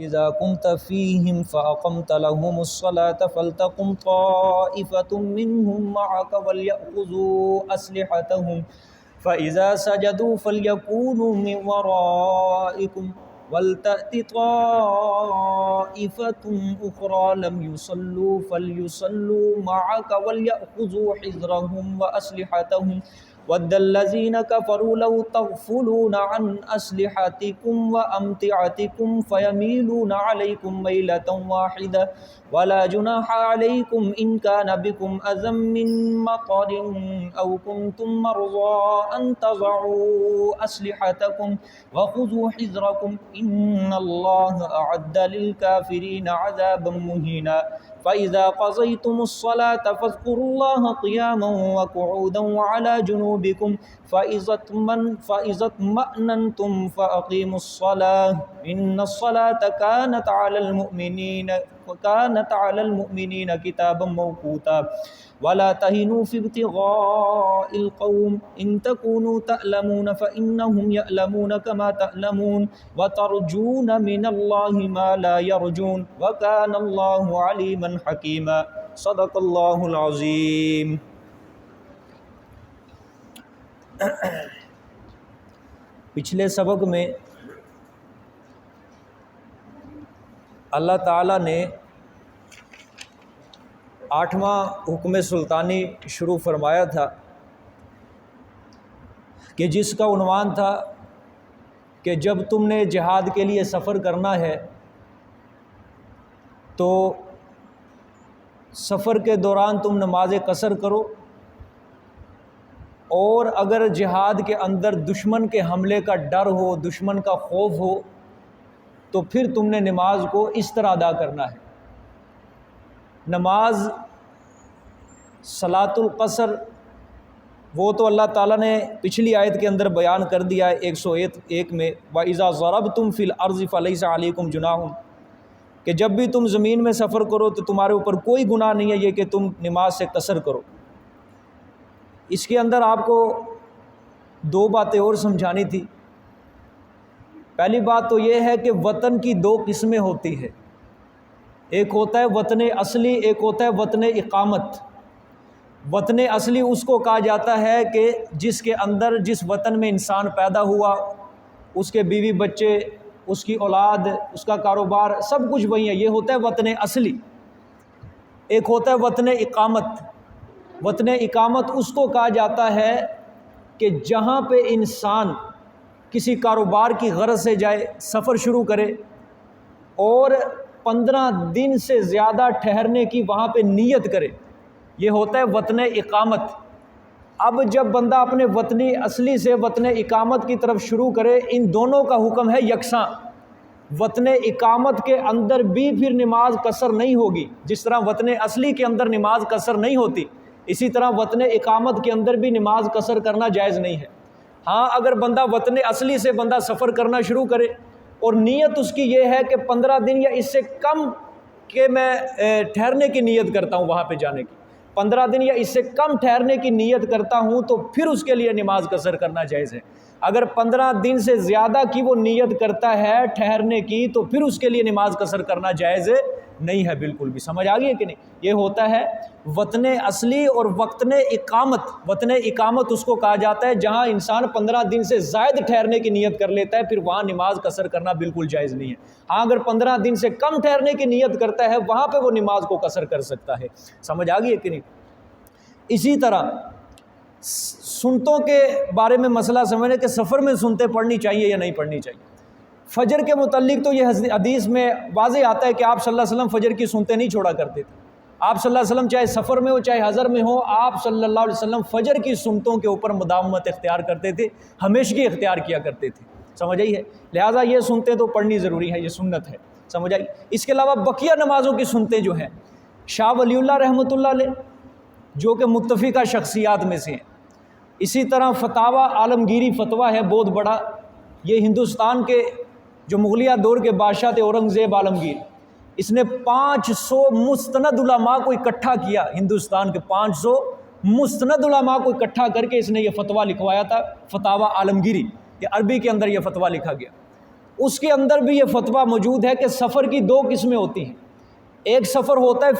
إذا كنت فيهم فأقمت لهم الصلاة فلتقم طائفة منهم معك وليأخذوا أسلحتهم فإذا سجدوا فليكونوا من ورائكم ولتأت طائفة أخرى لم يصلوا فليصلوا معك وليأخذوا حذرهم وأسلحتهم ود الذين كفروا لو تغفلون عن أسلحتكم وأمتعتكم فيميلون عليكم ميلة واحدة ولا جناح عليكم إن كان بكم أذى من مطر أو كنتم مرضى أن تضعوا أسلحتكم وخذوا حذركم إن الله أعد للكافرين عذابا مهينا فإذا قضيتم الصلاة فاذكروا الله قياما وقعودا وعلى جنوبكم فإذا اطمأننتم فأقيموا الصلاة إن الصلاة كانت على المؤمنين كتابا موقوتا ولا تهنوا في ابتغاء القوم إن تكونوا تألمون فإنهم يألمون كما تألمون وترجون من الله ما لا يرجون وكان الله عليما حكيما صدق الله العظيم۔ پچھلے سبق میں اللہ تعالیٰ نے 8واں حکم سلطانی شروع فرمایا تھا کہ جس کا عنوان تھا کہ جب تم نے جہاد کے لیے سفر کرنا ہے تو سفر کے دوران تم نماز قصر کرو، اور اگر جہاد کے اندر دشمن کے حملے کا ڈر ہو، دشمن کا خوف ہو، تو پھر تم نے نماز کو اس طرح ادا کرنا ہے۔ نماز صلاۃ القصر وہ تو اللہ تعالیٰ نے پچھلی آیت کے اندر بیان کر دیا ہے 101 میں، وَإِذَا ضَرَبْتُمْ فِي الْأَرْضِ فَلَيْسَ عَلَيْكُمْ جُنَاحٌ، کہ جب بھی تم زمین میں سفر کرو تو تمہارے اوپر کوئی گناہ نہیں ہے یہ کہ تم نماز سے قصر کرو۔ اس کے اندر آپ کو 2 باتیں اور سمجھانی تھی۔ پہلی بات تو یہ ہے کہ وطن کی 2 قسمیں ہوتی ہے، ایک ہوتا ہے وطن اصلی، ایک ہوتا ہے وطن اقامت۔ وطن اصلی اس کو کہا جاتا ہے کہ جس کے اندر، جس وطن میں انسان پیدا ہوا، اس کے بیوی بچے، اس کی اولاد، اس کا کاروبار، سب کچھ وہی ہے، یہ ہوتا ہے وطن اصلی۔ ایک ہوتا ہے وطن اقامت۔ وطن اقامت اس کو کہا جاتا ہے کہ جہاں پہ انسان کسی کاروبار کی غرض سے جائے، سفر شروع کرے اور 15 دن سے زیادہ ٹھہرنے کی وہاں پہ نیت کرے، یہ ہوتا ہے وطن اقامت۔ اب جب بندہ اپنے وطن اصلی سے وطن اقامت کی طرف شروع کرے، ان دونوں کا حکم ہے یکساں۔ وطن اقامت کے اندر بھی پھر نماز قصر نہیں ہوگی، جس طرح وطن اصلی کے اندر نماز قصر نہیں ہوتی، اسی طرح وطن اقامت کے اندر بھی نماز قصر کرنا جائز نہیں ہے۔ ہاں اگر بندہ وطن اصلی سے بندہ سفر کرنا شروع کرے اور نیت اس کی یہ ہے کہ 15 دن یا اس سے کم کہ میں ٹھہرنے کی نیت کرتا ہوں، وہاں پہ جانے کی 15 دن یا اس سے کم ٹھہرنے کی نیت کرتا ہوں، تو پھر اس کے لیے نماز قصر کرنا جائز ہے۔ اگر 15 دن سے زیادہ کی وہ نیت کرتا ہے ٹھہرنے کی، تو پھر اس کے لیے نماز قصر کرنا جائز نہیں ہے، بالکل بھی۔ سمجھ آ گئی ہے کہ نہیں؟ یہ ہوتا ہے وطن اصلی اور وطن اقامت۔ وطن اقامت اس کو کہا جاتا ہے جہاں انسان 15 دن سے زائد ٹھہرنے کی نیت کر لیتا ہے، پھر وہاں نماز قصر کرنا بالکل جائز نہیں ہے۔ ہاں اگر 15 دن سے کم ٹھہرنے کی نیت کرتا ہے، وہاں پہ وہ نماز کو قصر کر سکتا ہے۔ سمجھ آ گئی ہے کہ نہیں؟ اسی طرح سنتوں کے بارے میں مسئلہ سمجھنے کہ سفر میں سنتیں پڑھنی چاہیے یا نہیں پڑھنی چاہیے۔ فجر کے متعلق تو یہ حدیث میں واضح آتا ہے کہ آپ صلی اللہ علیہ وسلم فجر کی سنتیں نہیں چھوڑا کرتے تھے۔ آپ صلی اللہ علیہ وسلم چاہے سفر میں ہو چاہے حضر میں ہو، آپ صلی اللہ علیہ وسلم فجر کی سنتوں کے اوپر مداومت اختیار کرتے تھے، ہمیشگی اختیار کیا کرتے تھے۔ سمجھ آئی ہے؟ لہٰذا یہ سنتیں تو پڑھنی ضروری ہے، یہ سنت ہے۔ سمجھ آئی؟ اس کے علاوہ بقیہ نمازوں کی سنتیں جو ہیں، شاہ ولی اللہ رحمۃ اللہ علیہ جو کہ متفقہ شخصیات میں سے ہیں، اسی طرح فتاوی عالمگیری فتویٰ ہے بہت بڑا، یہ ہندوستان کے جو مغلیہ دور کے بادشاہ تھے اورنگزیب عالمگیر، اس نے 500 مستند علماء کو اکٹھا کیا، ہندوستان کے 500 مستند علماء کو اکٹھا کر کے اس نے یہ فتویٰ لکھوایا تھا، فتاوی عالمگیری، یہ عربی کے اندر یہ فتویٰ لکھا گیا۔ اس کے اندر بھی یہ فتویٰ موجود ہے کہ سفر کی دو قسمیں ہوتی ہیں. ایک سفر ہوتا ہے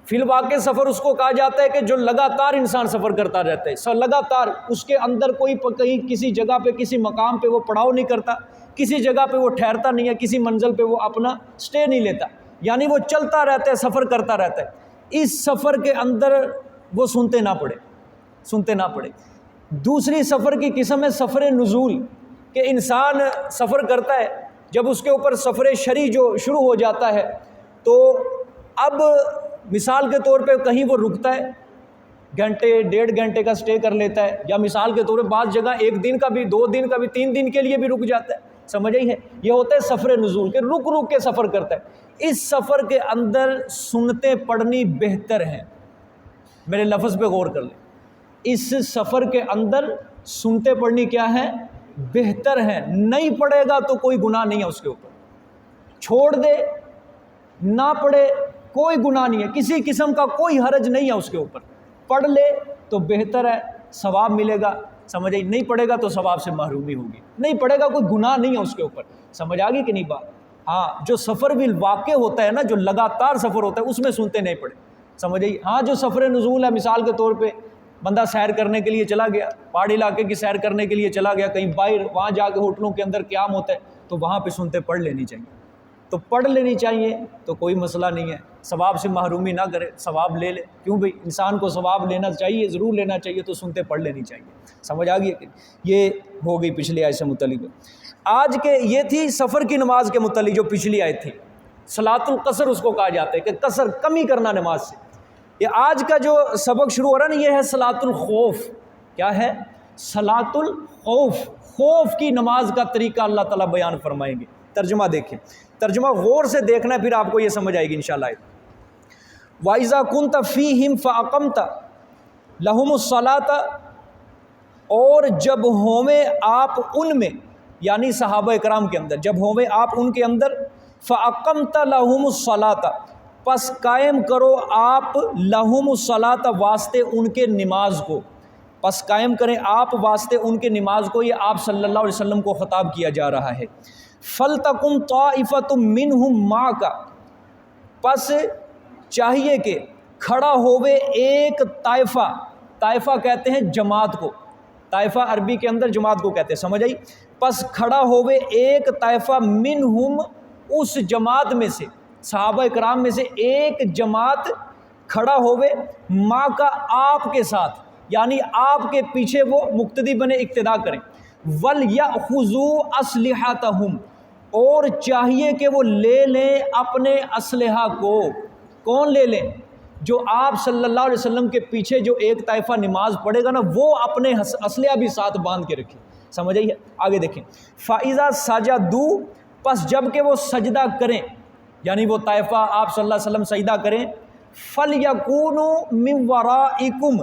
فی الواقع سفر اس کو کہا جاتا ہے کہ جو لگاتار انسان سفر کرتا رہتا ہے، لگاتار اس کے اندر کوئی کہیں کسی جگہ پہ کسی مقام پہ وہ پڑاؤ نہیں کرتا، کسی جگہ پہ وہ ٹھہرتا نہیں ہے، کسی منزل پہ وہ اپنا سٹے نہیں لیتا، یعنی وہ چلتا رہتا ہے، سفر کرتا رہتا ہے. اس سفر کے اندر وہ سنتے نہ پڑے. دوسری سفر کی قسم ہے سفر نزول، کہ انسان سفر کرتا ہے، جب اس کے اوپر سفر شرعی جو شروع ہو جاتا ہے تو اب مثال کے طور پہ کہیں وہ رکتا ہے، گھنٹے 1.5 گھنٹے کا سٹے کر لیتا ہے، یا مثال کے طور پہ بعض جگہ 1 دن کا بھی 2 دن کا بھی 3 دن کے لیے بھی رک جاتا ہے. سمجھ آئی ہے؟ یہ ہوتا ہے سفر نزول، کہ رک کے سفر کرتا ہے. اس سفر کے اندر سنتیں پڑھنی بہتر ہیں. میرے لفظ پہ غور کر لیں، اس سفر کے اندر سنتیں پڑھنی کیا ہے؟ بہتر ہیں. نہیں پڑھے گا تو کوئی گناہ نہیں ہے اس کے اوپر، چھوڑ دے نہ پڑھے کوئی گناہ نہیں ہے، کسی قسم کا کوئی حرج نہیں ہے اس کے اوپر. پڑھ لے تو بہتر ہے، ثواب ملے گا. سمجھ آئی؟ نہیں پڑھے گا تو ثواب سے محرومی ہوگی. نہیں پڑھے گا کوئی گناہ نہیں ہے اس کے اوپر. سمجھ آ گئی کہ نہیں بات؟ ہاں، جو سفر بھی واقع ہوتا ہے نا، جو لگاتار سفر ہوتا ہے، اس میں سنتے نہیں پڑے. سمجھ آئی؟ ہاں، جو سفر نزول ہے، مثال کے طور پہ بندہ سیر کرنے کے لیے چلا گیا، پہاڑی علاقے کی سیر کرنے کے لیے چلا گیا کہیں باہر، وہاں جا کے ہوٹلوں کے اندر قیام ہوتا ہے، تو وہاں پہ سنتے پڑھ لینی چاہیے. تو پڑھ لینی چاہیے تو کوئی مسئلہ نہیں ہے، ثواب سے محرومی نہ کرے، ثواب لے لے. کیوں بھئی؟ انسان کو ثواب لینا چاہیے، ضرور لینا چاہیے، تو سنتے پڑھ لینی چاہیے. سمجھ آ گئی؟ یہ ہو گئی پچھلی آیت سے متعلق. آج کے یہ تھی سفر کی نماز کے متعلق جو پچھلی آیت تھی، صلاۃ القصر اس کو کہا جاتا ہے، کہ قصر کمی کرنا نماز سے. یہ آج کا جو سبق شروع ہو رہا ہے نا، یہ ہے صلاۃ الخوف. کیا ہے؟ صلاۃ الخوف. خوف کی نماز کا طریقہ اللہ تعالیٰ بیان فرمائیں گے. ترجمہ دیکھیں، ترجمہ غور سے دیکھنا ہے، پھر آپ کو یہ سمجھ آئے گی انشاءاللہ. وَإِذَا كُنْتَ فِيهِمْ فَأَقَمْتَ لَهُمُ الصَّلَاةَ، اور جب ہوویں آپ ان میں، یعنی صحابہ کرام کے اندر، جب ہوویں آپ ان کے اندر، فَأَقَمْتَ لَهُمُ الصَّلَاةَ، پس قائم کرو آپ لہم الصلاۃ، واسطے ان کے نماز کو. پس قائم کریں آپ واسطے ان کے نماز کو. یہ آپ صلی اللہ علیہ وسلم کو خطاب کیا جا رہا ہے. فَلْتَقُمْ طَائِفَةٌ مِّنْهُمْ مَعَكَ، پس چاہیے کہ کھڑا ہوئے ایک طائفہ. طائفہ کہتے ہیں جماعت کو، طائفہ عربی کے اندر جماعت کو کہتے ہیں. سمجھ آئی؟ پس کھڑا ہوئے ایک طائفہ منہم، اس جماعت میں سے، صحابہ کرام میں سے ایک جماعت کھڑا ہوئے، ماں کا آپ کے ساتھ، یعنی آپ کے پیچھے وہ مقتدی بنے، اقتداء کریں. وَلْيَأْخُذُوا أَسْلِحَتَهُمْ، اور چاہیے کہ وہ لے لیں اپنے اسلحہ کو. کون لے لیں؟ جو آپ صلی اللہ علیہ وسلم کے پیچھے جو ایک طائفہ نماز پڑھے گا نا، وہ اپنے اسلحہ بھی ساتھ باندھ کے رکھے. سمجھ آئیے؟ آگے دیکھیں. فَإِذَا سَجَدُوا، پس جب کہ وہ سجدہ کریں، یعنی وہ طائفہ آپ صلی اللہ علیہ وسلم سجدہ کریں، فَلْيَكُونُوا مِنْ وَرَائِكُمْ،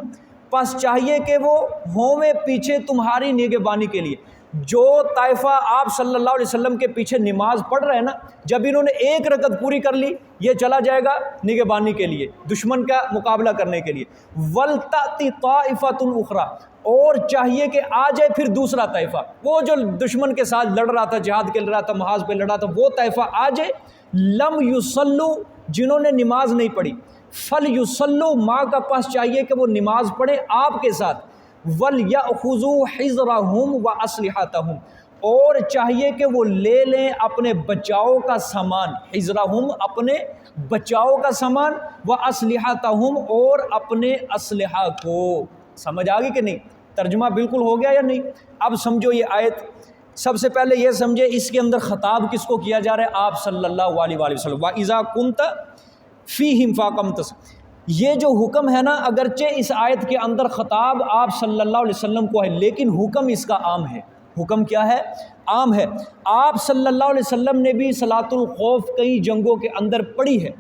پس چاہیے کہ وہ ہوویں پیچھے تمہاری نگہبانی کے لیے. جو طائفہ آپ صلی اللہ علیہ وسلم کے پیچھے نماز پڑھ رہے ہیں نا، جب انہوں نے ایک رکعت پوری کر لی، یہ چلا جائے گا نگہبانی کے لیے، دشمن کا مقابلہ کرنے کے لیے. وَلْتَأْتِ طَائِفَةٌ أُخْرَىٰ، اور چاہیے کہ آ جائے پھر دوسرا طائفہ، وہ جو دشمن کے ساتھ لڑ رہا تھا، جہاد کے لڑ رہا تھا، محاذ پہ لڑ رہا تھا، وہ طائفہ آ جائے. لم یصلوا، جنہوں نے نماز نہیں پڑھی. فلیصلوا، ماں کا پاس چاہیے کہ وہ نماز پڑھے آپ کے ساتھ. ولیأخذوا حذرهم واسلحتهم، اور چاہیے کہ وہ لے لیں اپنے بچاؤ کا سامان. حذرهم، اپنے بچاؤ کا سامان، واسلحتهم، اور اپنے اسلحہ کو. سمجھ آ گئی کہ نہیں؟ ترجمہ بالکل ہو گیا یا نہیں؟ اب سمجھو یہ آیت. سب سے پہلے یہ سمجھے اس کے اندر خطاب کس کو کیا جا رہا ہے؟ آپ صلی اللہ علیہ وآلہ وسلم. وَإِذَا كُنْتَ فِيهِمْ فَأَقَمْتَ، یہ جو حکم ہے نا، اگرچہ اس آیت کے اندر خطاب آپ صلی اللہ علیہ وسلم کو ہے، لیکن حکم اس کا عام ہے. حکم کیا ہے؟ عام ہے. آپ صلی اللہ علیہ وسلم نے بھی صلاۃ الخوف کئی جنگوں کے اندر پڑھی ہے.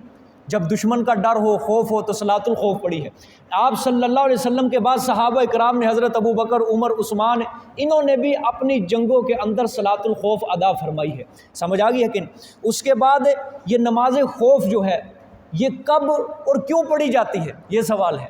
جب دشمن کا ڈر ہو، خوف ہو، تو صلاۃ الخوف پڑھی ہے. آپ صلی اللہ علیہ وسلم کے بعد صحابہ کرام نے، حضرت ابو بکر، عمر، عثمان، انہوں نے بھی اپنی جنگوں کے اندر صلاۃ الخوف ادا فرمائی ہے. سمجھ آ گئی ہے کہ اس کے بعد یہ نماز خوف جو ہے، یہ کب اور کیوں پڑھی جاتی ہے، یہ سوال ہے.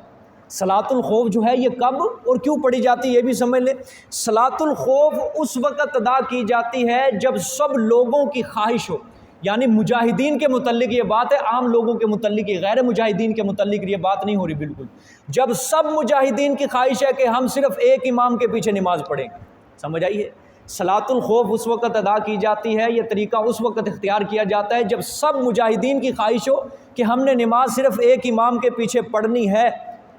صلاۃ الخوف جو ہے یہ کب اور کیوں پڑھی جاتی ہے یہ بھی سمجھ لیں۔ صلاۃ الخوف اس وقت ادا کی جاتی ہے جب سب لوگوں کی خواہش ہو، یعنی مجاہدین کے متعلق یہ بات ہے، عام لوگوں کے متعلق، غیر مجاہدین کے متعلق یہ بات نہیں ہو رہی بالکل۔ جب سب مجاہدین کی خواہش ہے کہ ہم صرف ایک امام کے پیچھے نماز پڑھیں گے، سمجھ آئی ہے؟ صلاۃ الخوف اس وقت ادا کی جاتی ہے، یہ طریقہ اس وقت اختیار کیا جاتا ہے جب سب مجاہدین کی خواہش ہو کہ ہم نے نماز صرف ایک امام کے پیچھے پڑھنی ہے۔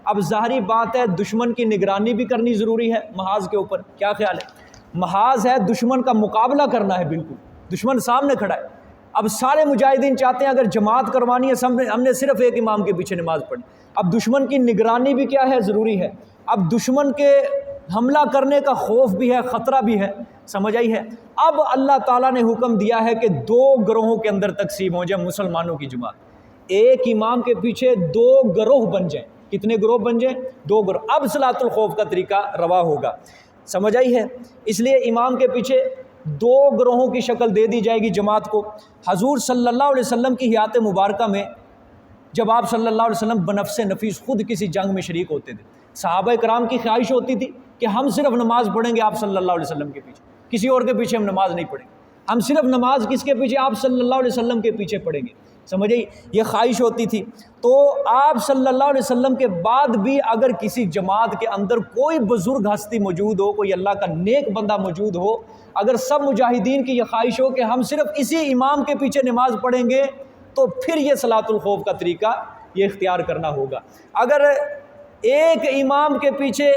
اب ظاہری بات ہے دشمن کی نگرانی بھی کرنی ضروری ہے محاذ کے اوپر، کیا خیال ہے؟ محاذ ہے دشمن کا مقابلہ کرنا ہے، بالکل دشمن سامنے کھڑا ہے۔ اب سارے مجاہدین چاہتے ہیں اگر جماعت کروانی ہے ہم نے صرف ایک امام کے پیچھے نماز پڑھنی۔ اب دشمن کی نگرانی بھی کیا ہے؟ ضروری ہے۔ اب دشمن کے حملہ کرنے کا خوف بھی ہے، خطرہ بھی ہے، سمجھ آئی ہے؟ اب اللہ تعالیٰ نے حکم دیا ہے کہ دو گروہوں کے اندر تقسیم ہو جائے مسلمانوں کی جماعت، ایک امام کے پیچھے دو گروہ بن جائیں۔ کتنے گروہ بن جائیں؟ دو گروہ۔ اب صلاۃ الخوف کا طریقہ روا ہوگا، سمجھ آئی ہے؟ اس لیے امام کے پیچھے دو گروہوں کی شکل دے دی جائے گی جماعت کو۔ حضور صلی اللہ علیہ وسلم کی حیات مبارکہ میں جب آپ صلی اللہ علیہ وسلم بنفس نفیس خود کسی جنگ میں شریک ہوتے تھے، صحابہ کرام کی خواہش ہوتی تھی کہ ہم صرف نماز پڑھیں گے آپ صلی اللہ علیہ وسلم کے پیچھے، کسی اور کے پیچھے ہم نماز نہیں پڑھیں گے، ہم صرف نماز کس کے پیچھے؟ آپ صلی اللہ علیہ وسلم کے پیچھے پڑھیں گے، سمجھ آئی؟ یہ خواہش ہوتی تھی۔ تو آپ صلی اللہ علیہ وسلم کے بعد بھی اگر کسی جماعت کے اندر کوئی بزرگ ہستی موجود ہو، کوئی اللہ کا نیک بندہ موجود ہو، اگر سب مجاہدین کی یہ خواہش ہو کہ ہم صرف اسی امام کے پیچھے نماز پڑھیں گے، تو پھر یہ صلاۃ الخوف کا طریقہ یہ اختیار کرنا ہوگا۔ اگر ایک امام کے پیچھے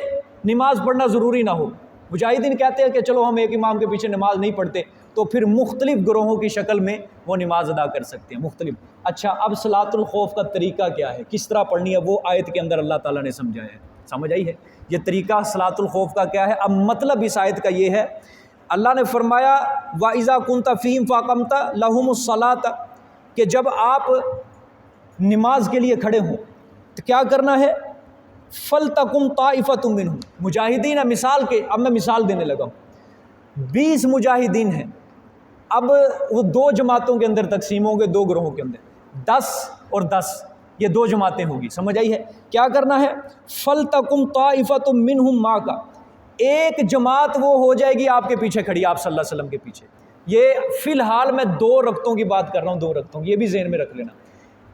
نماز پڑھنا ضروری نہ ہو، مجاہدین کہتے ہیں کہ چلو ہم ایک امام کے پیچھے نماز نہیں پڑھتے، تو پھر مختلف گروہوں کی شکل میں وہ نماز ادا کر سکتے ہیں، مختلف۔ اچھا، اب صلاۃ الخوف کا طریقہ کیا ہے، کس طرح پڑھنی ہے، وہ آیت کے اندر اللہ تعالیٰ نے سمجھایا ہے، سمجھ آئی ہے؟ یہ طریقہ صلاۃ الخوف کا کیا ہے؟ اب مطلب اس آیت کا یہ ہے، اللہ نے فرمایا وَإِذَا كُنْتَ فِيهِمْ فَأَقَمْتَ لَهُمُ الصَّلَاةَ، کہ جب آپ نماز کے لیے کھڑے ہوں تو کیا کرنا ہے؟ فَلْتَقُمْ طَائِفَةٌ مِّنْهُمْ، مجاہدین ہے، مثال کے، اب میں مثال دینے لگا ہوں، 20 مجاہدین ہیں، اب وہ دو جماعتوں کے اندر تقسیم ہوں گے، دو گروہوں کے اندر 10 اور 10، یہ دو جماعتیں ہوگی، سمجھ آئی ہے؟ کیا کرنا ہے؟ فَلْتَقُمْ طَائِفَةٌ مِّنْهُمْ مَعَكَ، ایک جماعت وہ ہو جائے گی آپ کے پیچھے کھڑی، آپ صلی اللہ علیہ وسلم کے پیچھے۔ یہ فی الحال میں 2 رکعتوں کی بات کر رہا ہوں، 2 رکعتوں، یہ بھی ذہن میں رکھ لینا۔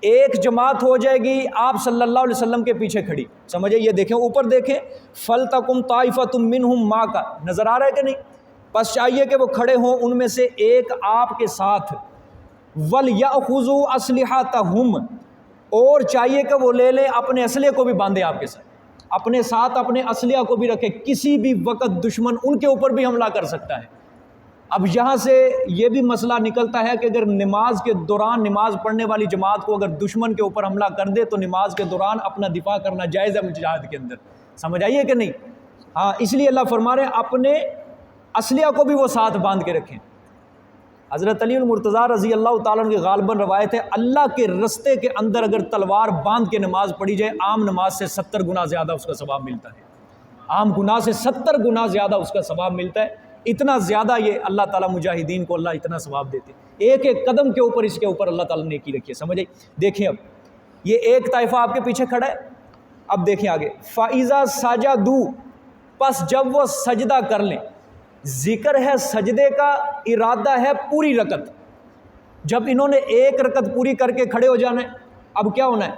ایک جماعت ہو جائے گی آپ صلی اللہ علیہ وسلم کے پیچھے کھڑی، سمجھے؟ یہ دیکھیں اوپر دیکھیں، فَلْتَقُمْ طَائِفَةٌ مِّنْهُمْ مَعَكَ، نظر آ رہا ہے کہ نہیں؟ بس چاہیے کہ وہ کھڑے ہوں ان میں سے ایک آپ کے ساتھ، وَلْيَأْخُذُوا أَسْلِحَتَهُمْ، اور چاہیے کہ وہ لے لیں اپنے اسلحے کو بھی باندھے آپ کے ساتھ، اپنے ساتھ اپنے اسلحہ کو بھی رکھے، کسی بھی وقت دشمن ان کے اوپر بھی حملہ کر سکتا ہے۔ اب یہاں سے یہ بھی مسئلہ نکلتا ہے کہ اگر نماز کے دوران نماز پڑھنے والی جماعت کو اگر دشمن کے اوپر حملہ کر دے تو نماز کے دوران اپنا دفاع کرنا جائز ہے مجاہد کے اندر، سمجھ آئیے کہ نہیں؟ ہاں، اس لیے اللہ فرما رہے ہیں اپنے اسلحہ کو بھی وہ ساتھ باندھ کے رکھیں۔ حضرت علی المرتضیٰ رضی اللہ تعالیٰ عنہ کی غالباً روایت ہے، اللہ کے رستے کے اندر اگر تلوار باندھ کے نماز پڑھی جائے عام نماز سے 70 گنا زیادہ اس کا ثواب ملتا ہے، عام گناہ سے 70 گنا زیادہ اس کا ثواب ملتا ہے۔ اتنا زیادہ یہ اللہ تعالیٰ مجاہدین کو اللہ اتنا ثواب دیتے، ایک ایک قدم کے اوپر اس کے اوپر اللہ تعالیٰ نے نیکی رکھی ہے، سمجھے؟ دیکھیں اب یہ ایک طائفہ آپ کے پیچھے کھڑا ہے، اب دیکھیں آگے، فَإِذَا سَجَدُوا، پس جب وہ سجدہ کر لیں، ذکر ہے سجدے کا، ارادہ ہے پوری رکعت، جب انہوں نے ایک رکعت پوری کر کے کھڑے ہو جانا ہے، اب کیا ہونا ہے؟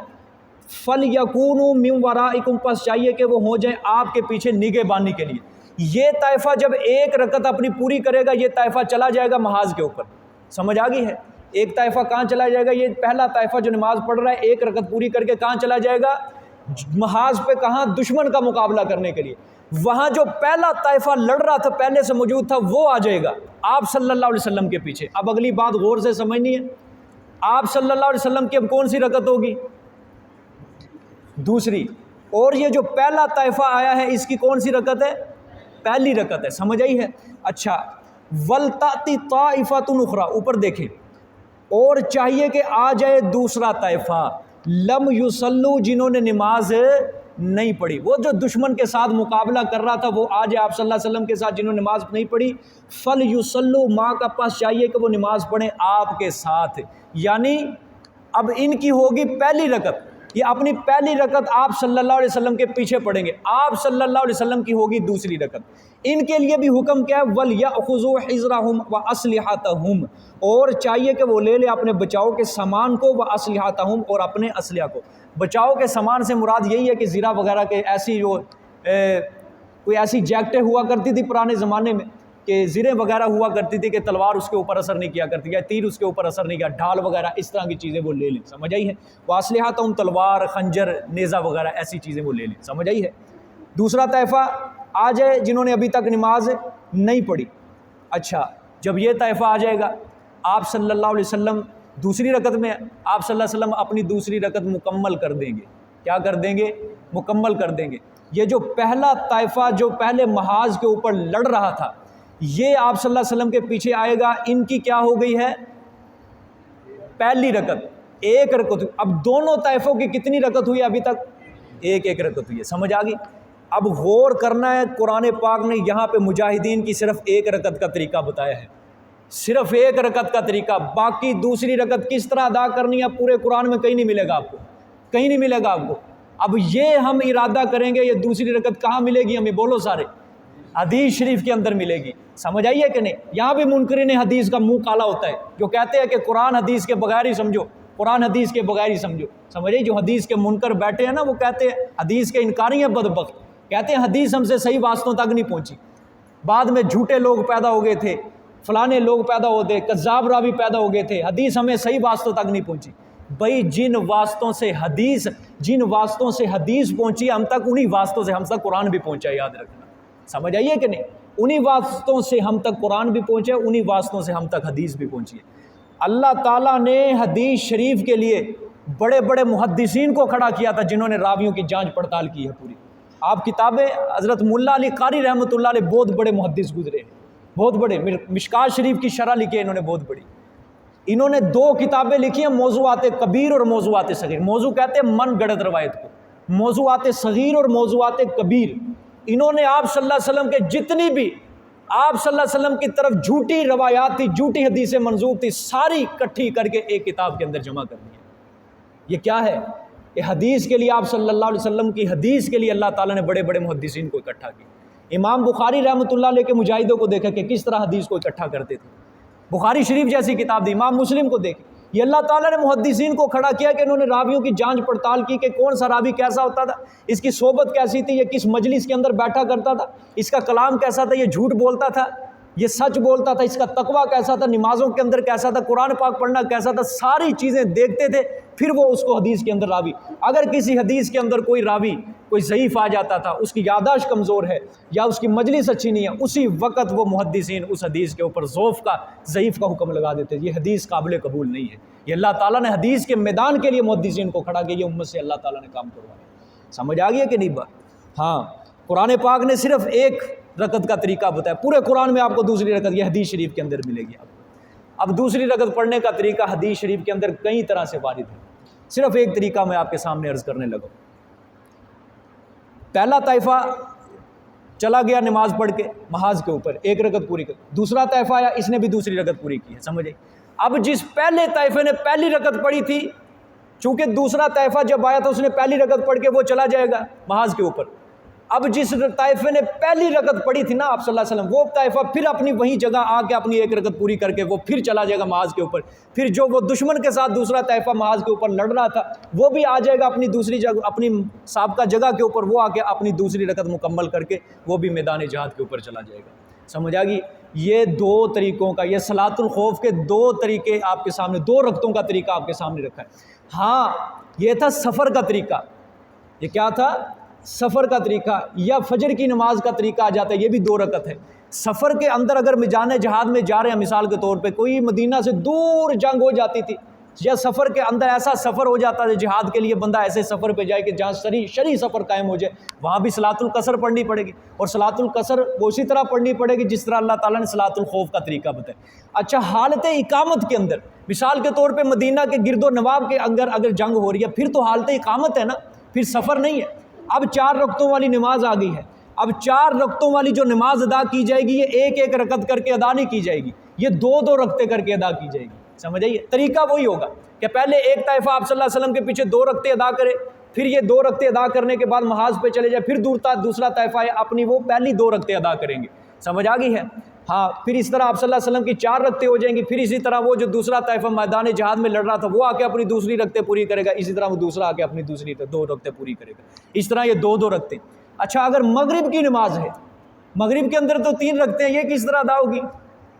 فَلْيَكُونُوا مِنْ وَرَائِكُمْ، پس چاہیے کہ وہ ہو جائیں آپ کے پیچھے نگہبانی کے لیے۔ یہ طائفہ جب ایک رکعت اپنی پوری کرے گا یہ طائفہ چلا جائے گا محاذ کے اوپر، سمجھ آ گئی ہے؟ ایک طائفہ کہاں چلا جائے گا؟ یہ پہلا طائفہ جو نماز پڑھ رہا ہے ایک رکعت پوری کر کے کہاں چلا جائے گا؟ محاذ پہ، کہاں؟ دشمن کا مقابلہ کرنے کے لیے۔ وہاں جو پہلا طائفہ لڑ رہا تھا، پہلے سے موجود تھا، وہ آ جائے گا آپ صلی اللہ علیہ وسلم کے پیچھے۔ اب اگلی بات غور سے سمجھنی ہے، آپ صلی اللہ علیہ وسلم کی اب کون سی رکعت ہوگی؟ دوسری، اور یہ جو پہلا طائفہ آیا ہے اس کی کون سی رکعت ہے؟ پہلی رکعت ہے، سمجھ آئی ہے؟ اچھا، وَلْتَأْتِ طَائِفَةٌ أُخْرَىٰ، اوپر دیکھیں، اور چاہیے کہ آ جائے دوسرا طائفہ، لم یصلوا، جنہوں نے نماز نہیں پڑھی، وہ جو دشمن کے ساتھ مقابلہ کر رہا تھا وہ آ جائے آپ صلی اللہ علیہ وسلم کے ساتھ، جنہوں نے نماز نہیں پڑھی، فَلْيُصَلُّوا مَعَكَ، پاس چاہیے کہ وہ نماز پڑھیں آپ کے ساتھ، یعنی اب ان کی ہوگی پہلی رکعت، یہ اپنی پہلی رکعت آپ صلی اللہ علیہ وسلم کے پیچھے پڑھیں گے، آپ صلی اللہ علیہ وسلم کی ہوگی دوسری رکعت۔ ان کے لیے بھی حکم کیا ہے، وَلْيَأْخُذُوا حِذْرَهُمْ وَأَسْلِحَتَهُمْ، اور چاہیے کہ وہ لے لے اپنے بچاؤ کے سامان کو، وَأَسْلِحَتَهُمْ، اور اپنے اسلحہ کو۔ بچاؤ کے سامان سے مراد یہی ہے کہ زرہ وغیرہ کے ایسی جو کوئی ایسی جیکٹیں ہوا کرتی تھی پرانے زمانے میں کہ زریں وغیرہ ہوا کرتی تھی کہ تلوار اس کے اوپر اثر نہیں کیا کرتی یا تیر اس کے اوپر اثر نہیں کیا، ڈھال وغیرہ اس طرح کی چیزیں وہ لے لیں، سمجھ آئی ہے۔ واسلحتہم، تلوار، خنجر، نیزہ وغیرہ ایسی چیزیں وہ لے لیں، سمجھ آئی ہے۔ دوسرا طائفہ آ جائے جنہوں نے ابھی تک نماز نہیں پڑھی۔ اچھا، جب یہ طائفہ آ جائے گا، آپ صلی اللہ علیہ وسلم دوسری رکعت میں، آپ صلی اللہ علیہ وسلم اپنی دوسری رکعت مکمل کر دیں گے۔ کیا کر دیں گے؟ مکمل کر دیں گے۔ یہ جو پہلا طائفہ جو پہلے محاذ کے اوپر لڑ رہا تھا، یہ آپ صلی اللہ علیہ وسلم کے پیچھے آئے گا، ان کی کیا ہو گئی ہے؟ پہلی رکعت، ایک رکعت ہوئی۔ اب دونوں طائفوں کی کتنی رکعت ہوئی ابھی تک؟ ایک ایک رکعت ہوئی ہے، سمجھ آ گئی؟ اب غور کرنا ہے، قرآن پاک نے یہاں پہ مجاہدین کی صرف ایک رکعت کا طریقہ بتایا ہے، صرف ایک رکعت کا طریقہ، باقی دوسری رکعت کس طرح ادا کرنی ہے پورے قرآن میں کہیں نہیں ملے گا آپ کو، کہیں نہیں ملے گا آپ کو۔ اب یہ ہم ارادہ کریں گے، یہ دوسری رکعت کہاں ملے گی ہمیں؟ بولو سارے، حدیث شریف کے اندر ملے گی، سمجھ آئیے کہ نہیں؟ یہاں بھی منکرین حدیث کا منہ کالا ہوتا ہے، جو کہتے ہیں کہ قرآن حدیث کے بغیر ہی سمجھو، قرآن حدیث کے بغیر ہی سمجھو، سمجھ آئی؟ جو حدیث کے منکر بیٹھے ہیں نا، وہ کہتے ہیں حدیث کے انکاری ہیں، بدبخت، کہتے ہیں حدیث ہم سے صحیح واسطوں تک نہیں پہنچی، بعد میں جھوٹے لوگ پیدا ہو گئے تھے، فلانے لوگ پیدا ہوتے، کذاب راوی پیدا ہو گئے تھے، حدیث ہمیں صحیح واسطوں تک نہیں پہنچی۔ بھائی جن واسطوں سے حدیث پہنچی ہم تک، انہی واسطوں سے ہم تک قرآن بھی پہنچا، یاد رکھنا، سمجھ آئیے کہ نہیں؟ انہی واسطوں سے ہم تک قرآن بھی پہنچے، انہی واسطوں سے ہم تک حدیث بھی پہنچی ہے۔ اللہ تعالیٰ نے حدیث شریف کے لیے بڑے بڑے محدثین کو کھڑا کیا تھا، جنہوں نے راویوں کی جانچ پڑتال کی ہے پوری۔ آپ کتابیں، حضرت ملا علی قاری رحمۃ اللہ علیہ بہت بڑے محدث گزرے ہیں، بہت بڑے، مشکات شریف کی شرح لکھی ہے انہوں نے بہت بڑی۔ انہوں نے 2 کتابیں لکھی ہیں، موضوعات کبیر اور موضوعات صغیر۔ موضوع کہتے ہیں من گڑت روایت کو، موضوعات صغیر اور موضوعات کبیر۔ انہوں نے آپ صلی اللہ علیہ وسلم کے جتنی بھی آپ صلی اللہ علیہ وسلم کی طرف جھوٹی روایات تھی، جھوٹی حدیثیں منسوب تھی، ساری اکٹھی کر کے ایک کتاب کے اندر جمع کر دی ہے۔ یہ کیا ہے؟ کہ حدیث کے لیے، آپ صلی اللہ علیہ وسلم کی حدیث کے لیے اللہ تعالیٰ نے بڑے بڑے محدثین کو اکٹھا کیا۔ امام بخاری رحمۃ اللہ علیہ کے مجاہدوں کو دیکھا کہ کس طرح حدیث کو اکٹھا کرتے تھے، بخاری شریف جیسی کتاب دی، امام مسلم کو دیکھیں، یہ اللہ تعالیٰ نے محدثین کو کھڑا کیا کہ انہوں نے راویوں کی جانچ پڑتال کی کہ کون سا راوی کیسا ہوتا تھا، اس کی صحبت کیسی تھی، یہ کس مجلس کے اندر بیٹھا کرتا تھا، اس کا کلام کیسا تھا، یہ جھوٹ بولتا تھا، یہ سچ بولتا تھا، اس کا تقویٰ کیسا تھا، نمازوں کے اندر کیسا تھا، قرآن پاک پڑھنا کیسا تھا، ساری چیزیں دیکھتے تھے، پھر وہ اس کو حدیث کے اندر راوی۔ اگر کسی حدیث کے اندر کوئی راوی کوئی ضعیف آ جاتا تھا، اس کی یادداشت کمزور ہے یا اس کی مجلس اچھی نہیں ہے، اسی وقت وہ محدثین اس حدیث کے اوپر ضعیف کا حکم لگا دیتے، یہ حدیث قابل قبول نہیں ہے۔ یہ اللہ تعالیٰ نے حدیث کے میدان کے لیے محدثین کو کھڑا کیا، یہ امت سے اللہ تعالیٰ نے کام کروایا۔ سمجھ آ گیا کہ نہیں بات؟ ہاں، قرآن پاک نے صرف ایک رکعت کا طریقہ بتایا، پورے قرآن میں آپ کو دوسری رکعت یہ حدیث شریف کے اندر ملے گی آپ کو۔ اب دوسری رکعت پڑھنے کا طریقہ حدیث شریف کے اندر کئی طرح سے وارد ہے، صرف ایک طریقہ میں آپ کے سامنے عرض کرنے لگا۔ پہلا طائفہ چلا گیا نماز پڑھ کے محاذ کے اوپر، ایک رکعت پوری کر، دوسرا طائفہ آیا، اس نے بھی دوسری رکعت پوری کی ہے، سمجھے؟ اب جس پہلے طائفے نے پہلی رکعت پڑھی تھی، چونکہ دوسرا طائفہ جب آیا تو اس نے پہلی رکعت پڑھ کے وہ چلا جائے گا محاذ کے اوپر۔ اب جس طائفے نے پہلی رکعت پڑھی تھی نا آپ صلی اللہ علیہ وسلم، وہ طائفہ پھر اپنی وہیں جگہ آ کے اپنی ایک رکعت پوری کر کے وہ پھر چلا جائے گا محاذ کے اوپر۔ پھر جو وہ دشمن کے ساتھ دوسرا طائفہ محاذ کے اوپر لڑ رہا تھا، وہ بھی آ جائے گا اپنی دوسری جگہ، اپنی سابقہ جگہ کے اوپر، وہ آ کے اپنی دوسری رکعت مکمل کر کے وہ بھی میدان جہاد کے اوپر چلا جائے گا۔ سمجھ آ گئی؟ یہ 2 طریقوں کا، یہ صلاۃ الخوف کے 2 طریقے آپ کے سامنے، 2 رکعتوں کا طریقہ آپ کے سامنے رکھا ہے۔ ہاں، یہ تھا سفر کا طریقہ، یہ کیا تھا؟ سفر کا طریقہ، یا فجر کی نماز کا طریقہ آ جاتا ہے، یہ بھی 2 رکعت ہے۔ سفر کے اندر اگر میدان جہاد میں جا رہے ہیں، مثال کے طور پہ کوئی مدینہ سے دور جنگ ہو جاتی تھی، یا سفر کے اندر ایسا سفر ہو جاتا ہے جہاد کے لیے بندہ ایسے سفر پہ جائے کہ جہاں شرعی سفر قائم ہو جائے، وہاں بھی صلاۃ القصر پڑھنی پڑے گی، اور صلاۃ القصر وہ اسی طرح پڑھنی پڑے گی جس طرح اللہ تعالیٰ نے صلاۃ الخوف کا طریقہ بتایا۔ اچھا، حالت اقامت کے اندر، مثال کے طور پہ مدینہ کے گرد و نواح کے اگر جنگ ہو رہی ہے، پھر تو حالت اقامت ہے نا، پھر سفر نہیں ہے۔ اب 4 رکعتوں والی نماز آ گئی ہے، اب 4 رکعتوں والی جو نماز ادا کی جائے گی، یہ ایک ایک رکعت کر کے ادا نہیں کی جائے گی، یہ 2 رکعتیں کر کے ادا کی جائے گی۔ سمجھ آئیے؟ طریقہ وہی ہوگا کہ پہلے ایک طائفہ آپ صلی اللہ علیہ وسلم کے پیچھے 2 رکعتیں ادا کرے، پھر یہ 2 رکعتیں ادا کرنے کے بعد محاذ پہ چلے جائے، پھر دوسرا طائفہ ہے اپنی وہ پہلی 2 رکعتیں ادا کریں گے، سمجھ آ گئی ہے؟ ہاں، پھر اس طرح آپ صلی اللہ علیہ وسلم کی 4 رکعتیں ہو جائیں گی، پھر اسی طرح وہ جو دوسرا طائفہ میدان جہاد میں لڑ رہا تھا وہ آ کے اپنی دوسری رکعتیں پوری کرے گا، اسی طرح وہ دوسرا آ کے اپنی دوسری 2 رکعتیں پوری کرے گا، اس طرح یہ 2 رکعتیں۔ اچھا، اگر مغرب کی نماز ہے، مغرب کے اندر تو 3 رکعتیں، یہ کس طرح ادا ہوگی؟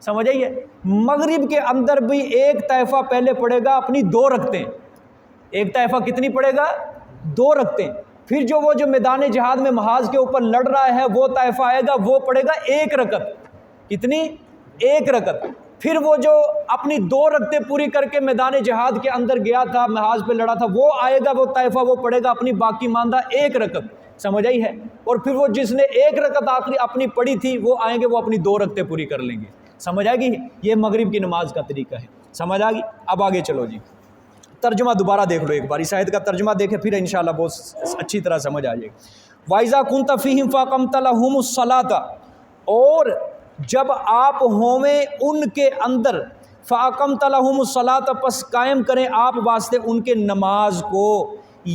سمجھ آئیے؟ مغرب کے اندر بھی ایک طائفہ پہلے پڑھے گا اپنی 2 رکعتیں، ایک طائفہ کتنی پڑھے گا؟ 2 رکعتیں، پھر جو میدان جہاد میں محاذ کے اوپر لڑ رہا ہے وہ طائفہ آئے گا، وہ پڑھے گا 1 رکعت، کتنی؟ 1 رکعت، پھر وہ جو اپنی 2 رکعتیں پوری کر کے میدان جہاد کے اندر گیا تھا، محاذ پہ لڑا تھا، وہ آئے گا، وہ طائفہ وہ پڑھے گا اپنی باقی ماندہ 1 رکعت، سمجھ آئی ہے؟ اور پھر وہ جس نے 1 رکعت آخری اپنی پڑھی تھی وہ آئیں گے، وہ اپنی 2 رکعتیں پوری کر لیں گے، سمجھ آئے گی؟ یہ مغرب کی نماز کا طریقہ ہے، سمجھ آ گئی؟ اب آگے چلو جی، ترجمہ دوبارہ دیکھ لو ایک بار، اس آیت کا ترجمہ دیکھے پھر انشاءاللہ بہت اچھی طرح سمجھ آ جائے گی۔ وَإِذَا كُنْتَ فِيهِمْ فَأَقَمْتَ لَهُمُ الصَّلَاةَ، اور جب آپ ہوویں ان کے اندر، فَأَقَمْتَ لَهُمُ الصَّلَاةَ، پس قائم کریں آپ واسطے ان کے نماز کو،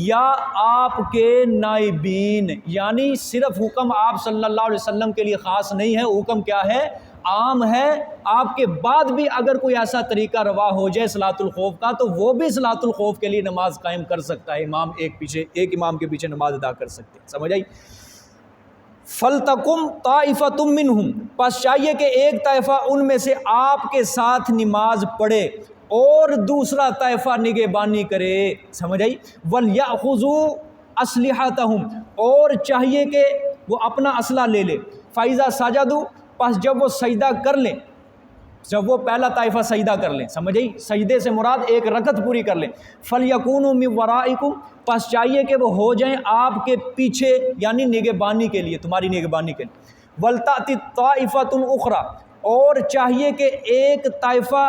یا آپ کے نائبین، یعنی صرف حکم آپ صلی اللہ علیہ وسلم کے لیے خاص نہیں ہے، حکم کیا ہے؟ عام ہے، آپ کے بعد بھی اگر کوئی ایسا طریقہ روا ہو جائے صلاۃ الخوف کا تو وہ بھی صلاۃ الخوف کے لیے نماز قائم کر سکتا ہے، امام ایک امام کے پیچھے نماز ادا کر سکتے ہیں، سمجھ آئی؟ فَلْتَقُمْ طَائِفَةٌ مِّنْهُمْ، پس چاہیے کہ ایک طائفہ ان میں سے آپ کے ساتھ نماز پڑھے اور دوسرا طائفہ نگہبانی کرے، سمجھ آئی؟ وَلْيَأْخُذُوا أَسْلِحَتَهُمْ، اور چاہیے کہ وہ اپنا اسلحہ لے لے، فَإِذَا سَجَدُوا، پس جب وہ سجدہ کر لیں، جب وہ پہلا طائفہ سجدہ کر لیں، سمجھ آئی؟ سجدے سے مراد 1 رکعت پوری کر لیں، فَلْيَكُونُوا مِن وَرَائِكُمْ، پس چاہیے کہ وہ ہو جائیں آپ کے پیچھے، یعنی نگہبانی کے لیے، تمہاری نگہبانی کے لیے، وَلْتَأْتِ طَائِفَةٌ أُخْرَىٰ، اور چاہیے کہ ایک طائفہ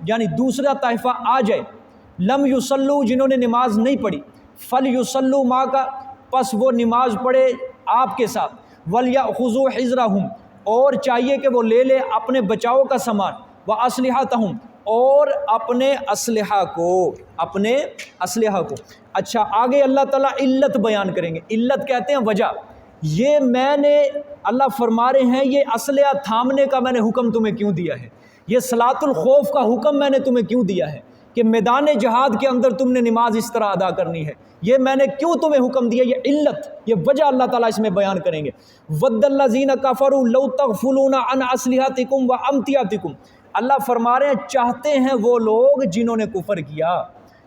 یعنی دوسرا طائفہ آ جائے، لم یصلوا، جنہوں نے نماز نہیں پڑھی، فَلْيُصَلُّوا مَعَكَ، پس وہ نماز پڑھے آپ کے ساتھ، وَلْيَأْخُذُوا حِذْرَهُمْ، اور چاہیے کہ وہ لے لے اپنے بچاؤ کا سامان، وَأَسْلِحَتَهُمْ، اور اپنے اسلحہ کو۔ اچھا، آگے اللہ تعالیٰ علت بیان کریں گے، علت کہتے ہیں وجہ، یہ میں نے، اللہ فرما رہے ہیں یہ اسلحہ تھامنے کا میں نے حکم تمہیں کیوں دیا ہے، یہ صلاۃ الخوف کا حکم میں نے تمہیں کیوں دیا ہے کہ میدان جہاد کے اندر تم نے نماز اس طرح ادا کرنی ہے، یہ میں نے کیوں تمہیں حکم دیا، یہ علت، یہ وجہ اللہ تعالیٰ اس میں بیان کریں گے۔ وَدَّ الَّذِينَ كَفَرُوا لَوْ تَغْفُلُونَ عَنْ أَسْلِحَتِكُمْ وَأَمْتِعَتِكُمْ، اللہ فرما رہے ہیں چاہتے ہیں وہ لوگ جنہوں نے کفر کیا،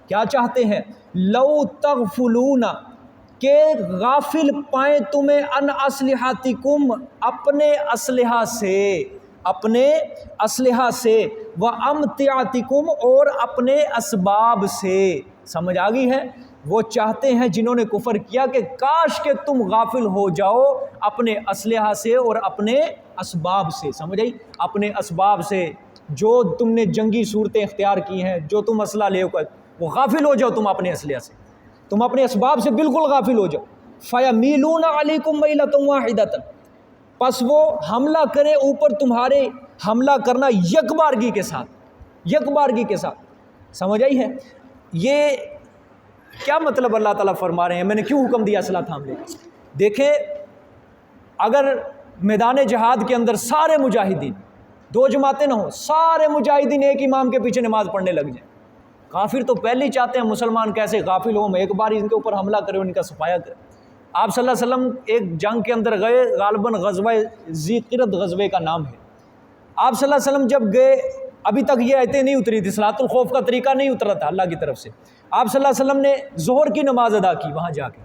کیا چاہتے ہیں؟ لَوْ تَغْفُلُونَ، کہ غافل پائیں تمہیں، عَنْ أَسْلِحَتِكُمْ، اپنے اسلحہ سے، وَأَمْتِعَتِكُمْ، اور اپنے اسباب سے، سمجھ آ گئی ہے؟ وہ چاہتے ہیں جنہوں نے کفر کیا کہ کاش کہ تم غافل ہو جاؤ اپنے اسلحہ سے اور اپنے اسباب سے، سمجھ آئی؟ اپنے اسباب سے، جو تم نے جنگی صورتیں اختیار کی ہیں، جو تم اسلحہ لے کر، وہ غافل ہو جاؤ تم اپنے اسلحہ سے، تم اپنے اسباب سے بالکل غافل ہو جاؤ۔ فَيَمِيلُونَ عَلَيْكُمْ مَيْلَةً وَاحِدَةً، پس وہ حملہ کریں اوپر تمہارے، حملہ کرنا یکبارگی کے ساتھ، سمجھ آئی ہے؟ یہ کیا مطلب اللہ تعالیٰ فرما رہے ہیں، میں نے کیوں حکم دیا اسلحہ تھام لے؟ دیکھیں، اگر میدان جہاد کے اندر سارے مجاہدین، 2 جماعتیں نہ ہوں، سارے مجاہدین ایک امام کے پیچھے نماز پڑھنے لگ جائیں، کافر تو پہلے ہی چاہتے ہیں مسلمان کیسے غافل ہوں، ایک بار ان کے اوپر حملہ کرے، ان کا صفایا کرے۔ آپ صلی اللہ علیہ وسلم ایک جنگ کے اندر گئے، غالباً غزوہ ذی قرد غزوے کا نام ہے، آپ صلی اللہ علیہ وسلم جب گئے، ابھی تک یہ آیتیں نہیں اتری تھی، صلاۃ الخوف کا طریقہ نہیں اترا تھا اللہ کی طرف سے، آپ صلی اللہ علیہ وسلم نے ظہر کی نماز ادا کی وہاں جا کے،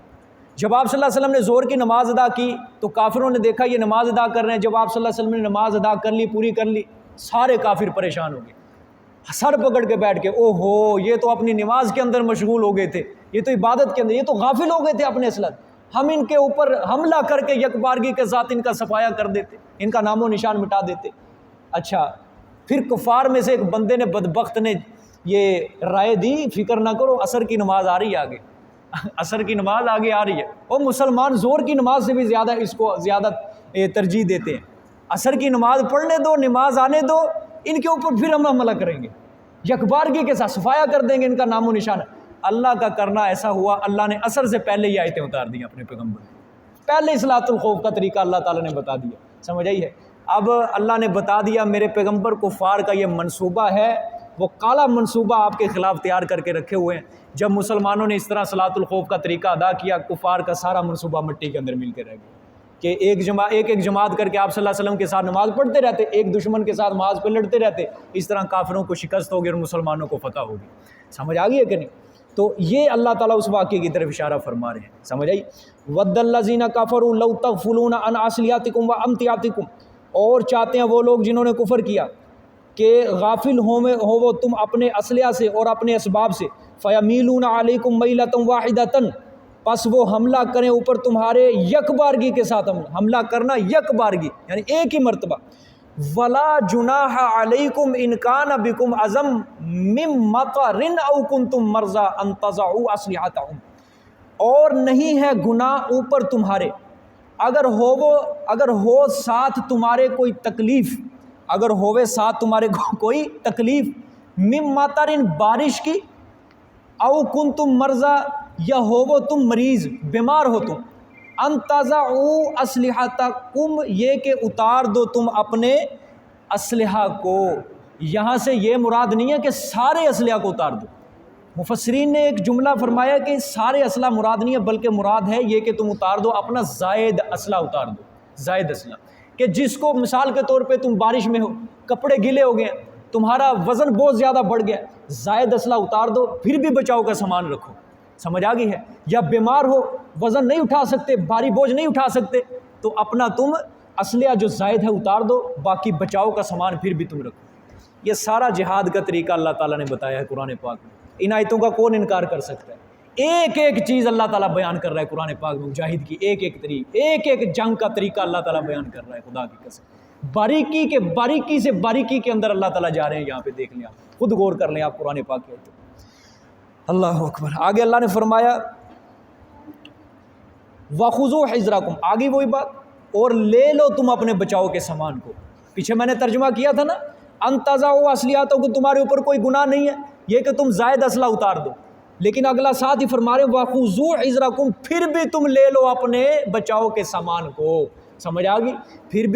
جب آپ صلی اللہ علیہ وسلم نے ظہر کی نماز ادا کی تو کافروں نے دیکھا یہ نماز ادا کر رہے ہیں، جب آپ صلی اللہ علیہ وسلم نے نماز ادا کر لی، پوری کر لی، سارے کافر پریشان ہو گئے، سر پکڑ کے بیٹھ کے، او ہو، یہ تو اپنی نماز کے اندر مشغول ہو گئے تھے، یہ تو عبادت کے اندر، یہ تو غافل ہو گئے تھے اپنے اسلحے، ہم ان کے اوپر حملہ کر کے یکبارگی کے ساتھ ان کا صفایا کر دیتے، ان کا نام و نشان مٹا دیتے۔ اچھا، پھر کفار میں سے ایک بندے نے، بدبخت نے یہ رائے دی، فکر نہ کرو، عصر کی نماز آ رہی ہے آگے، عصر کی نماز آگے آ رہی ہے، اور مسلمان زور کی نماز سے بھی زیادہ اس کو زیادہ ترجیح دیتے ہیں، عصر کی نماز پڑھنے دو، نماز آنے دو، ان کے اوپر پھر ہم حملہ کریں گے، یکبارگی کے ساتھ صفایا کر دیں گے، ان کا نام و نشان۔ اللہ کا کرنا ایسا ہوا، اللہ نے عصر سے پہلے یہ آیتیں اتار دیں اپنے پیغمبر کو، پہلے اصلاۃ الخوف کا طریقہ اللہ تعالیٰ نے بتا دیا، سمجھ آئی ہے؟ اب اللہ نے بتا دیا میرے پیغمبر کفار کا یہ منصوبہ ہے، وہ کالا منصوبہ آپ کے خلاف تیار کر کے رکھے ہوئے ہیں۔ جب مسلمانوں نے اس طرح صلاۃ الخوف کا طریقہ ادا کیا، کفار کا سارا منصوبہ مٹی کے اندر مل کے رہ گیا کہ ایک جماعت کر کے آپ صلی اللہ علیہ وسلم کے ساتھ نماز پڑھتے رہتے، ایک دشمن کے ساتھ نماز پہ لڑتے رہتے، اس طرح کافروں کو شکست ہوگی اور مسلمانوں کو فتح ہوگی۔ سمجھ آ گئی ہے کہ نہیں؟ تو یہ اللہ تعالیٰ اس واقعے کی طرف اشارہ فرما رہے ہیں، سمجھ آئی؟ وَدَّ الَّذِينَ كَفَرُوا لَوْ تَغْفُلُونَ عَنْ أَصْلِحَتِكُمْ وَأَمْتِعَتِكُمْ، اور چاہتے ہیں وہ لوگ جنہوں نے کفر کیا کہ غافل ہو وہ تم اپنے اسلحہ سے اور اپنے اسباب سے، فَيَمِيلُونَ عَلَيْكُمْ مَيْلَةً وَاحِدَةً، پس وہ حملہ کریں اوپر تمہارے یک بارگی کے ساتھ، حملہ کرنا یک بارگی یعنی ایک ہی مرتبہ۔ وَلَا جُنَاحَ عَلَيْكُمْ إِنْ كَانَ بِكُمْ عَزْمٌ مِّن مَطَرٍ أَوْ كُنْتُمْ مَرْضَىٰ أَن تَضَعُوا أَسْلِحَتَكُمْ، اور نہیں ہے گناہ اوپر تمہارے اگر ہو ساتھ تمہارے کوئی تکلیف، اگر ہوئے ساتھ تمہارے کوئی تکلیف، مِّن مَطَرٍ بارش کی، او کنتم مرضی یا ہو تم مریض بیمار ہو تم، ان تضعوا اسلحتکم یہ کہ اتار دو تم اپنے اسلحہ کو۔ یہاں سے یہ مراد نہیں ہے کہ سارے اسلحہ کو اتار دو، مفسرین نے ایک جملہ فرمایا کہ سارے اسلحہ مراد نہیں ہے، بلکہ مراد ہے یہ کہ تم اتار دو اپنا زائد اسلحہ اتار دو، زائد اسلحہ کہ جس کو مثال کے طور پہ تم بارش میں ہو، کپڑے گیلے ہو گئے، تمہارا وزن بہت زیادہ بڑھ گیا، زائد اسلحہ اتار دو، پھر بھی بچاؤ کا سامان رکھو، سمجھ آ گئی ہے؟ یا بیمار ہو، وزن نہیں اٹھا سکتے، بھاری بوجھ نہیں اٹھا سکتے، تو اپنا تم اسلحہ جو زائد ہے اتار دو، باقی بچاؤ کا سامان پھر بھی تم رکھو۔ یہ سارا جہاد کا طریقہ اللہ تعالیٰ نے بتایا ہے قرآن پاک میں، ان آیتوں کا کون انکار کر سکتا ہے؟ ایک ایک چیز اللہ تعالیٰ بیان کر رہا ہے قرآن پاک میں، مجاہد کی ایک ایک طریقہ، ایک ایک جنگ کا طریقہ اللہ تعالیٰ بیان کر رہا ہے، خدا کی قسم، باریکی سے باریکی کے اندر اللہ تعالیٰ جا رہے ہیں، یہاں پہ دیکھ لیں آپ، خود غور کر لیں آپ قرآن پاک کے۔ اللہ اکبر۔ آگے اللہ نے فرمایا وَخُذُوا حِذْرَكُمْ، آگے وہی بات، اور لے لو تم اپنے بچاؤ کے سامان کو۔ پیچھے میں نے ترجمہ کیا تھا نا، ان تضعوا اسلحتکم، تمہارے اوپر کوئی گناہ نہیں ہے یہ کہ تم زائد اسلحہ اتار دو، لیکن اگلا ساتھ ہی فرما رہے وَخُذُوا حِذْرَكُمْ، پھر بھی تم لے لو اپنے بچاؤ کے سامان کو، سمجھ آ گئی؟ پھر بھی